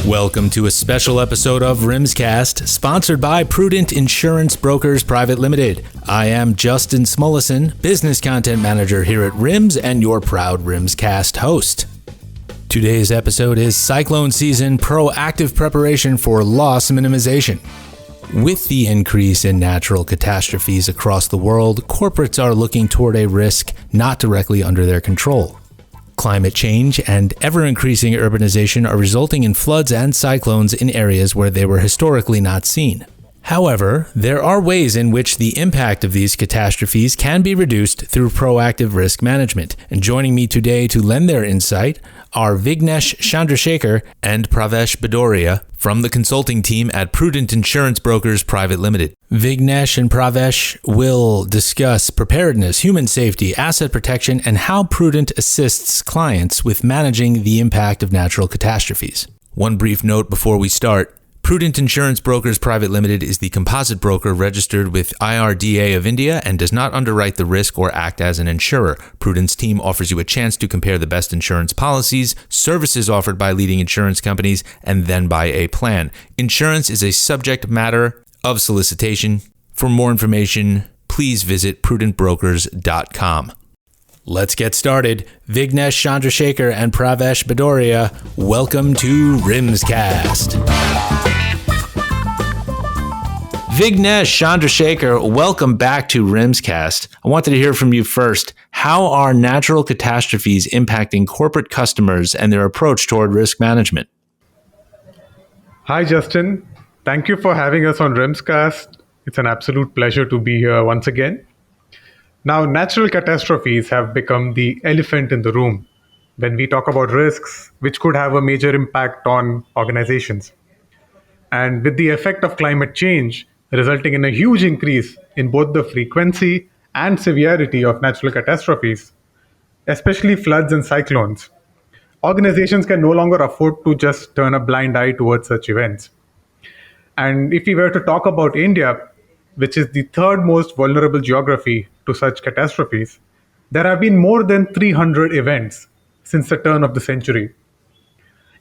Welcome to a special episode of Rimscast, sponsored by Prudent Insurance Brokers Private Limited. I am Justin Smullison, Business Content Manager here at RIMS and your proud Rimscast host. Today's episode is Cyclone Season Proactive Preparation for Loss Minimization. With the increase in natural catastrophes across the world, corporates are looking toward a risk not directly under their control. Climate change and ever-increasing urbanization are resulting in floods and cyclones in areas where they were historically not seen. However, there are ways in which the impact of these catastrophes can be reduced through proactive risk management. And joining me today to lend their insight are Vighnesh Chandrasekar and Pravesh Bhadoria from the consulting team at Prudent Insurance Brokers Private Limited. Vighnesh and Pravesh will discuss preparedness, human safety, asset protection, and how Prudent assists clients with managing the impact of natural catastrophes. One brief note before we start. Prudent Insurance Brokers Private Limited is the composite broker registered with IRDA of India and does not underwrite the risk or act as an insurer. Prudent's team offers you a chance to compare the best insurance policies, services offered by leading insurance companies, and then buy a plan. Insurance is a subject matter of solicitation. For more information, please visit prudentbrokers.com. Let's get started. Vighnesh Chandrasekar and Pravesh Bhadoria, welcome to Rimscast. Vighnesh Chandrasekar, welcome back to Rimscast. I wanted to hear from you first. How are natural catastrophes impacting corporate customers and their approach toward risk management? Hi, Justin. Thank you for having us on Rimscast. It's an absolute pleasure to be here once again. Now, natural catastrophes have become the elephant in the room when we talk about risks, which could have a major impact on organizations. And with the effect of climate change resulting in a huge increase in both the frequency and severity of natural catastrophes, especially floods and cyclones, organizations can no longer afford to just turn a blind eye towards such events. And if we were to talk about India, which is the third most vulnerable geography to such catastrophes, there have been more than 300 events since the turn of the century.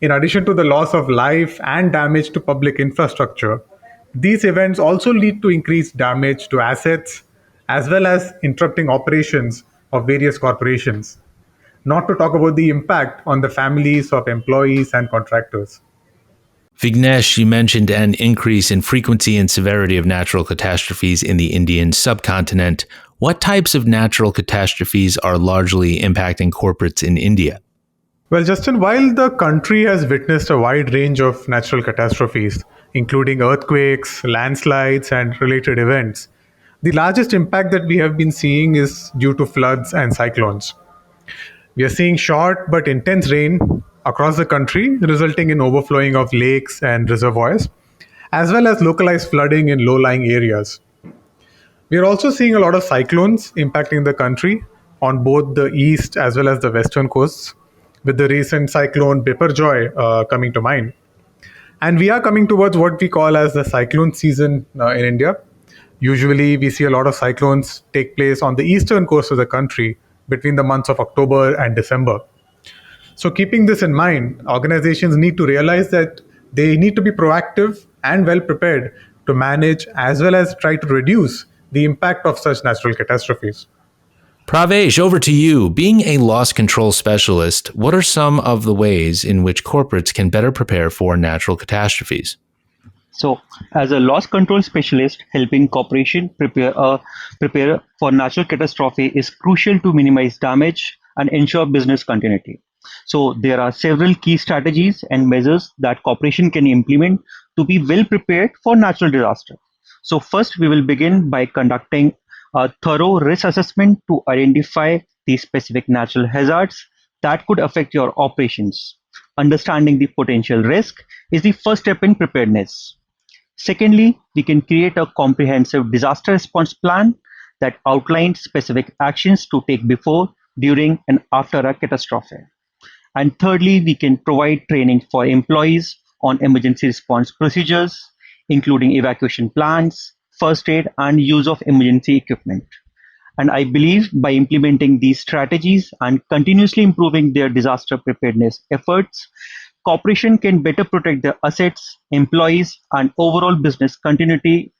In addition to the loss of life and damage to public infrastructure, these events also lead to increased damage to assets, as well as interrupting operations of various corporations, not to talk about the impact on the families of employees and contractors. Vighnesh, you mentioned an increase in frequency and severity of natural catastrophes in the Indian subcontinent. What types of natural catastrophes are largely impacting corporates in India? Well, Justin, while the country has witnessed a wide range of natural catastrophes, including earthquakes, landslides, and related events, the largest impact that we have been seeing is due to floods and cyclones. We are seeing short but intense rain across the country, resulting in overflowing of lakes and reservoirs, as well as localized flooding in low-lying areas. We are also seeing a lot of cyclones impacting the country on both the east as well as the western coasts, with the recent cyclone Biparjoy coming to mind. And we are coming towards what we call as the cyclone season in India. Usually, we see a lot of cyclones take place on the eastern coast of the country between the months of October and December. So keeping this in mind, organizations need to realize that they need to be proactive and well prepared to manage as well as try to reduce the impact of such natural catastrophes. Pravesh, over to you. Being a loss control specialist, what are some of the ways in which corporates can better prepare for natural catastrophes? So, as a loss control specialist, helping corporation prepare for natural catastrophe is crucial to minimize damage and ensure business continuity. So, there are several key strategies and measures that corporation can implement to be well prepared for natural disaster. So, first, we will begin by conducting a thorough risk assessment to identify the specific natural hazards that could affect your operations. Understanding the potential risk is the first step in preparedness. Secondly, we can create a comprehensive disaster response plan that outlines specific actions to take before, during, and after a catastrophe. And thirdly, we can provide training for employees on emergency response procedures, including evacuation plans, first aid, and use of emergency equipment. And I believe by implementing these strategies and continuously improving their disaster preparedness efforts, corporation can better protect their assets, employees, and overall business continuity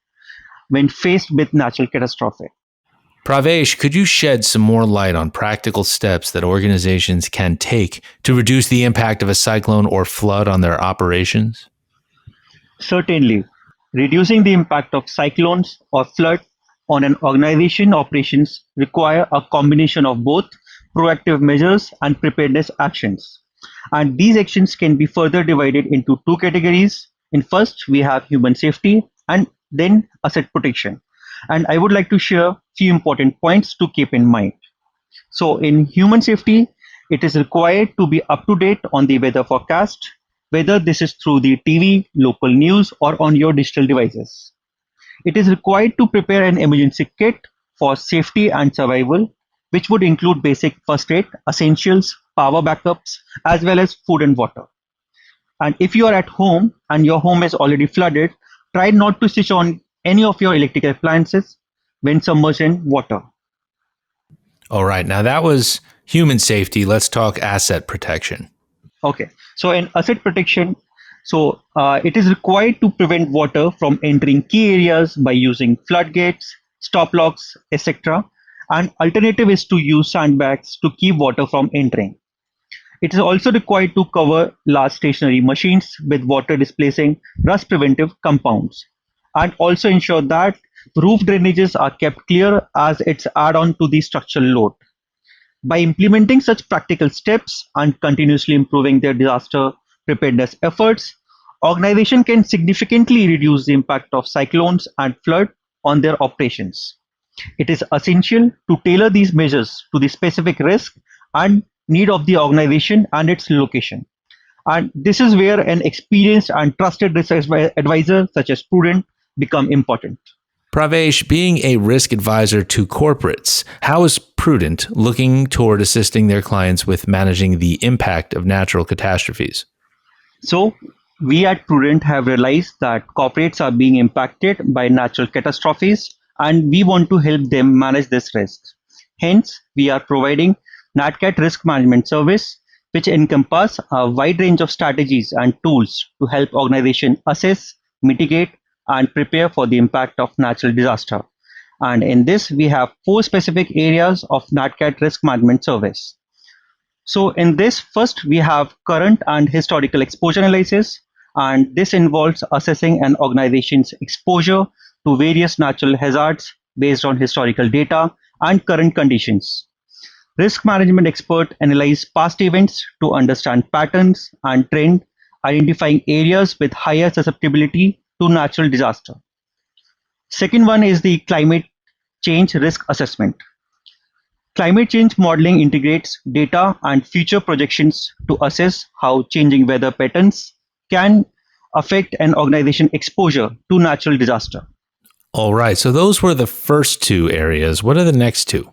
when faced with natural catastrophe. Pravesh, could you shed some more light on practical steps that organizations can take to reduce the impact of a cyclone or flood on their operations? Certainly, reducing the impact of cyclones or flood on an organization operations require a combination of both proactive measures and preparedness actions. And these actions can be further divided into two categories. In first, we have human safety and then asset protection. And I would like to share few important points to keep in mind. So in human safety, it is required to be up to date on the weather forecast, whether this is through the TV, local news, or on your digital devices. It is required to prepare an emergency kit for safety and survival, which would include basic first aid, essentials, power backups, as well as food and water. And if you are at home and your home is already flooded, try not to switch on any of your electrical appliances when submerged in water. All right, now that was human safety. Let's talk asset protection. Okay, so in asset protection, it is required to prevent water from entering key areas by using floodgates, stop locks, etc. An alternative is to use sandbags to keep water from entering. It is also required to cover large stationary machines with water displacing rust preventive compounds, and also ensure that roof drainages are kept clear as it's add on to the structural load. By implementing such practical steps and continuously improving their disaster preparedness efforts, organization can significantly reduce the impact of cyclones and flood on their operations. It is essential to tailor these measures to the specific risk and need of the organization and its location. And this is where an experienced and trusted risk advisor such as Prudent become important. Pravesh, being a risk advisor to corporates, how is Prudent looking toward assisting their clients with managing the impact of natural catastrophes? So, we at Prudent have realized that corporates are being impacted by natural catastrophes and we want to help them manage this risk. Hence, we are providing NatCat risk management service, which encompass a wide range of strategies and tools to help organizations assess, mitigate, and prepare for the impact of natural disaster. And in this, we have four specific areas of NatCat risk management service. So in this, first, we have current and historical exposure analysis, and this involves assessing an organization's exposure to various natural hazards based on historical data and current conditions. Risk management experts analyze past events to understand patterns and trends, identifying areas with higher susceptibility to natural disaster. Second one is the climate change risk assessment. Climate change modeling integrates data and future projections to assess how changing weather patterns can affect an organization's exposure to natural disaster. All right, so those were the first two areas. What are the next two?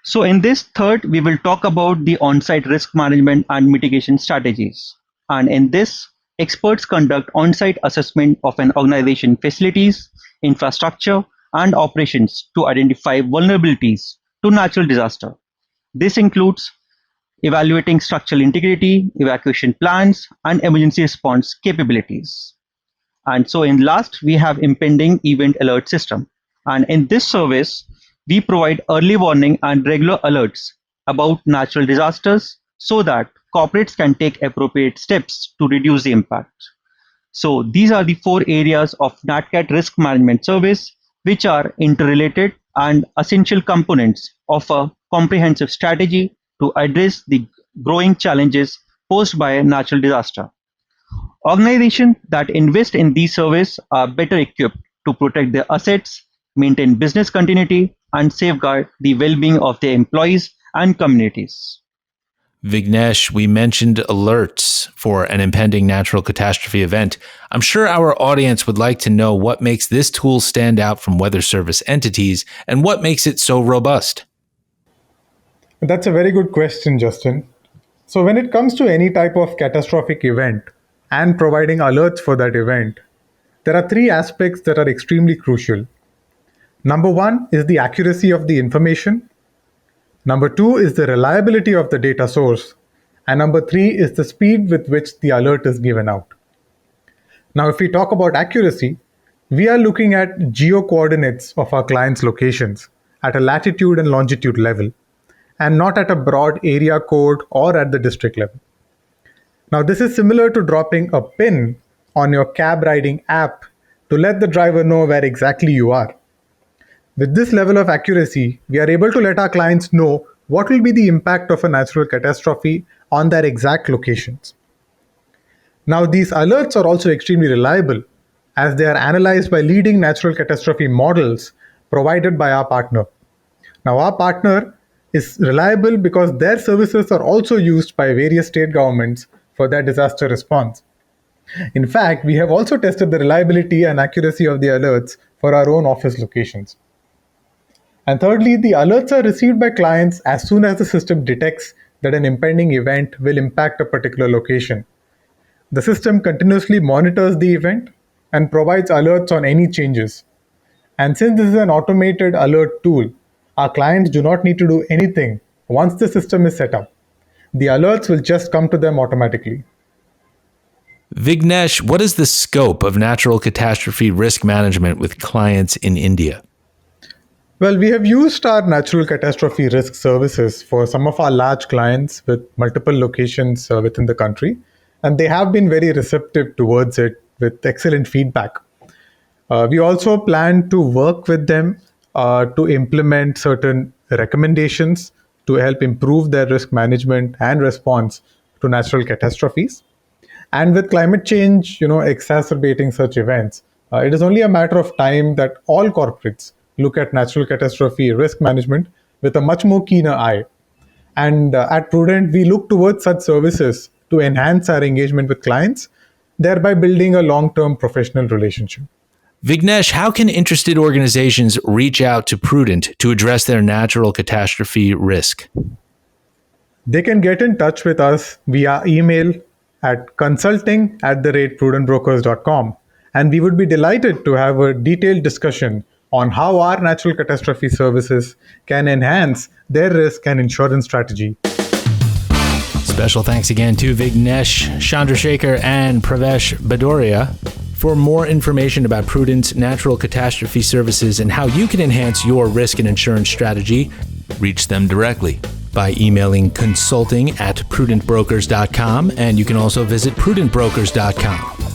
So in this third, we will talk about the on-site risk management and mitigation strategies. And in this, experts conduct on-site assessment of an organization's facilities, infrastructure, and operations to identify vulnerabilities to natural disaster. This includes evaluating structural integrity, evacuation plans, and emergency response capabilities. And so in last, we have impending event alert system. And in this service, we provide early warning and regular alerts about natural disasters so that corporates can take appropriate steps to reduce the impact. So these are the four areas of NatCat risk management service, which are interrelated and essential components of a comprehensive strategy to address the growing challenges posed by a natural disaster. Organizations that invest in these services are better equipped to protect their assets, maintain business continuity, and safeguard the well-being of their employees and communities. Vighnesh, we mentioned alerts for an impending natural catastrophe event. I'm sure our audience would like to know what makes this tool stand out from weather service entities and what makes it so robust. That's a very good question, Justin. So, when it comes to any type of catastrophic event and providing alerts for that event, there are three aspects that are extremely crucial. Number one is the accuracy of the information. Number two is the reliability of the data source. And number 3 is the speed with which the alert is given out. Now, if we talk about accuracy, we are looking at geo coordinates of our clients' locations at a latitude and longitude level, and not at a broad area code or at the district level. Now, this is similar to dropping a pin on your cab riding app to let the driver know where exactly you are. With this level of accuracy, we are able to let our clients know what will be the impact of a natural catastrophe on their exact locations. Now, these alerts are also extremely reliable as they are analyzed by leading natural catastrophe models provided by our partner. Now, our partner is reliable because their services are also used by various state governments for their disaster response. In fact, we have also tested the reliability and accuracy of the alerts for our own office locations. And thirdly, the alerts are received by clients as soon as the system detects that an impending event will impact a particular location. The system continuously monitors the event and provides alerts on any changes. And since this is an automated alert tool, our clients do not need to do anything once the system is set up. The alerts will just come to them automatically. Vighnesh, what is the scope of natural catastrophe risk management with clients in India? Well, we have used our natural catastrophe risk services for some of our large clients with multiple locations within the country, and they have been very receptive towards it with excellent feedback. We also plan to work with them to implement certain recommendations to help improve their risk management and response to natural catastrophes. And with climate change, exacerbating such events, it is only a matter of time that all corporates look at natural catastrophe risk management with a much more keener eye. And at Prudent, we look towards such services to enhance our engagement with clients, thereby building a long-term professional relationship. Vighnesh, how can interested organizations reach out to Prudent to address their natural catastrophe risk? They can get in touch with us via email at consulting@prudentbrokers.com, and we would be delighted to have a detailed discussion on how our natural catastrophe services can enhance their risk and insurance strategy. Special thanks again to Vighnesh Chandrasekar and Pravesh Bhadoria. For more information about Prudent's natural catastrophe services and how you can enhance your risk and insurance strategy, reach them directly by emailing consulting@prudentbrokers.com, and you can also visit prudentbrokers.com.